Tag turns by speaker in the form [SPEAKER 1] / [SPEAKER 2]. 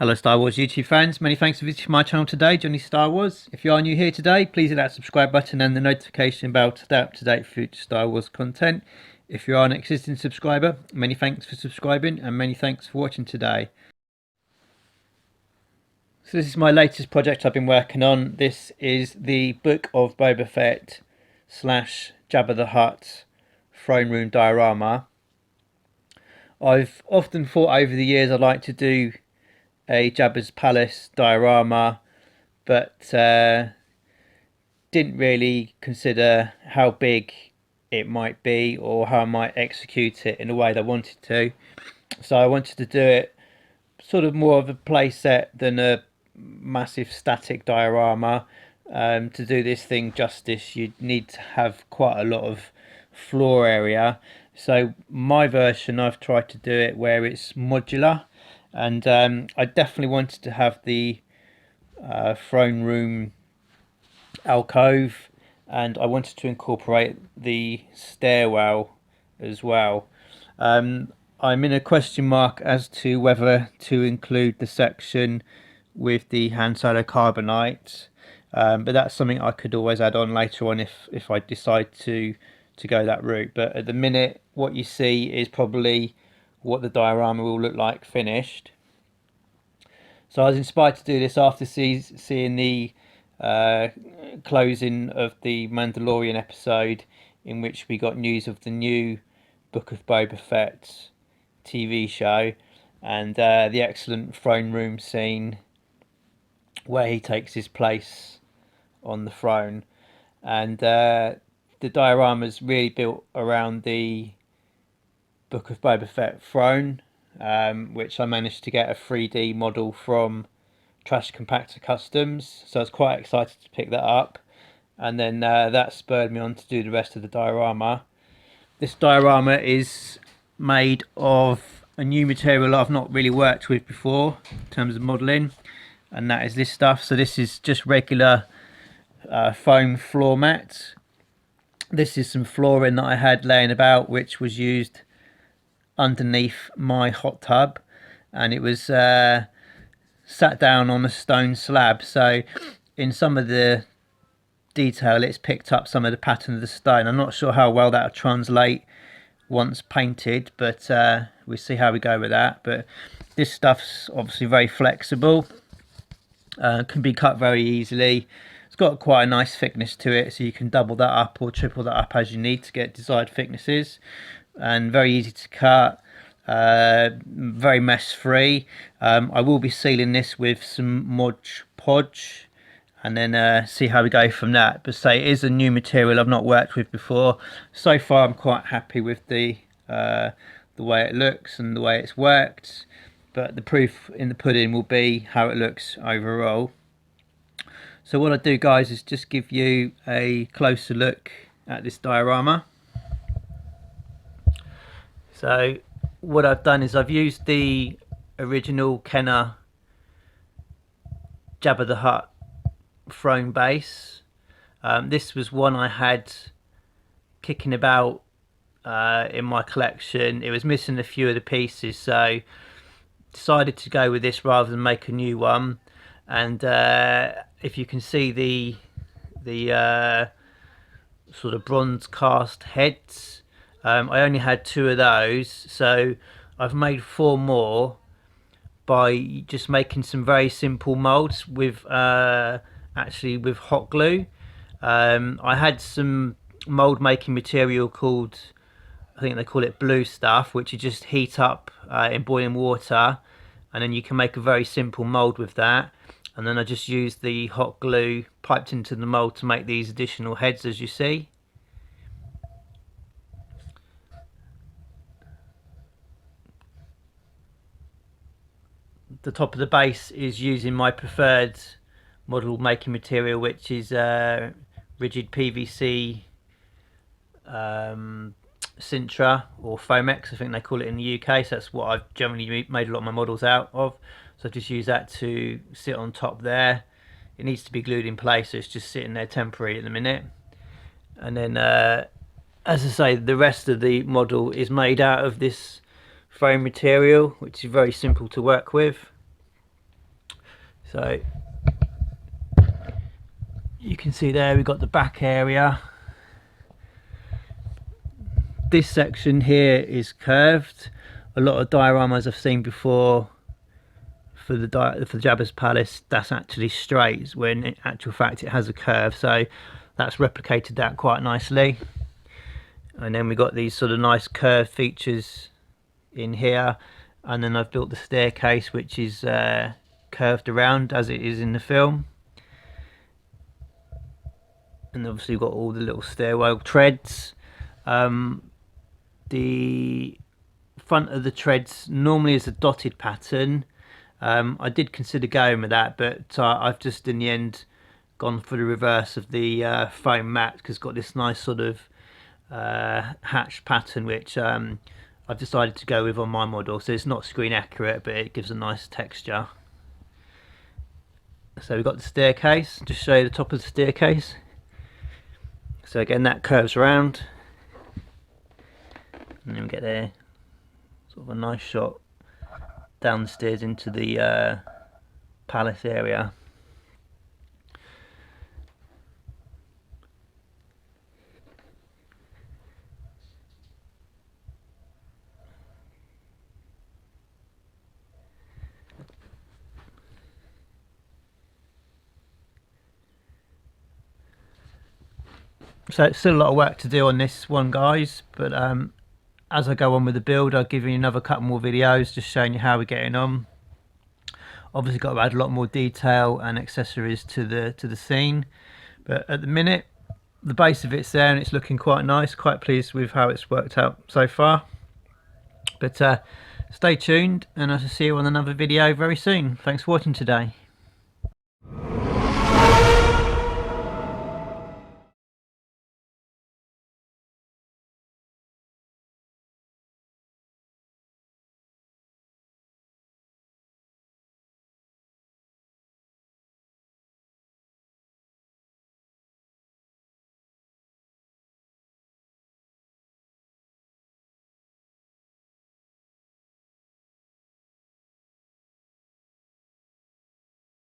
[SPEAKER 1] Hello Star Wars YouTube fans, many thanks for visiting my channel today, Johnny Star Wars. If you are new here today, please hit that subscribe button and the notification bell to stay up to date for future Star Wars content. If you are an existing subscriber, many thanks for subscribing and many thanks for watching today. So this is my latest project I've been working on. This is the Book of Boba Fett / Jabba the Hutt throne room diorama. I've often thought over the years I'd like to do a Jabba's Palace diorama, but didn't really consider how big it might be or how I might execute it in the way that I wanted to. So I wanted to do it sort of more of a play set than a massive static diorama. To do this thing justice, you need to have quite a lot of floor area. So my version, I've tried to do it where it's modular. And I definitely wanted to have the throne room alcove, and I wanted to incorporate the stairwell as well. I'm in a question mark as to whether to include the section with the Han Solo carbonite, but that's something I could always add on later on if I decide to go that route. But at the minute, what you see is probably what the diorama will look like finished. So I was inspired to do this after seeing the closing of the Mandalorian episode, in which we got news of the new Book of Boba Fett TV show, and the excellent throne room scene where he takes his place on the throne. And the diorama is really built around the Book of Boba Fett throne, which I managed to get a 3D model from Trash Compactor Customs, so I was quite excited to pick that up, and then that spurred me on to do the rest of the diorama. This diorama is made of a new material I've not really worked with before in terms of modelling, and that is this stuff. So this is just regular foam floor mat. This is some flooring that I had laying about, which was used underneath my hot tub, and it was sat down on a stone slab, so in some of the detail it's picked up some of the pattern of the stone. I'm not sure how well that'll translate once painted, but we'll see how we go with that. But this stuff's obviously very flexible, can be cut very easily. It's got quite a nice thickness to it, so you can double that up or triple that up as you need to get desired thicknesses, and very easy to cut, very mess free. I will be sealing this with some Mod Podge and then see how we go from that. But say it is a new material I've not worked with before. So far I'm quite happy with the way it looks and the way it's worked, but the proof in the pudding will be how it looks overall. So what I do, guys, is just give you a closer look at this diorama. So what I've done is I've used the original Kenner Jabba the Hutt throne base. This was one I had kicking about in my collection. It was missing a few of the pieces, so decided to go with this rather than make a new one. And if you can see the sort of bronze cast heads, I only had 2 of those, so I've made 4 more by just making some very simple molds with actually with hot glue. I had some mold making material called, I think they call it blue stuff, which you just heat up in boiling water, and then you can make a very simple mold with that. And then I just used the hot glue piped into the mold to make these additional heads, as you see. The top of the base is using my preferred model making material, which is rigid PVC Sintra, or Foamex I think they call it in the UK. So that's what I've generally made a lot of my models out of. So I just use that to sit on top there. It needs to be glued in place, so it's just sitting there temporary at the minute. And then as I say, the rest of the model is made out of this foam material, which is very simple to work with. So you can see there we've got the back area. This section here is curved. A lot of dioramas I've seen before for the Jabba's palace, that's actually straight, when in actual fact it has a curve, so that's replicated that quite nicely. And then we got these sort of nice curved features in here, and then I've built the staircase, which is curved around as it is in the film. And obviously you've got all the little stairwell treads. The front of the treads normally is a dotted pattern. I did consider going with that, but I've just in the end gone for the reverse of the foam mat, because it's got this nice sort of hatch pattern, which I've decided to go with on my model. So it's not screen accurate, but it gives a nice texture. So we've got the staircase. Just show you the top of the staircase. So again, that curves around, and then we get there, sort of a nice shot down the stairs into the palace area. So it's still a lot of work to do on this one, guys, but as I go on with the build, I'll give you another couple more videos just showing you how we're getting on. Obviously got to add a lot more detail and accessories to the scene, but at the minute the base of it's there and it's looking quite nice. Quite pleased with how it's worked out so far. But stay tuned, and I'll see you on another video very soon. Thanks for watching today.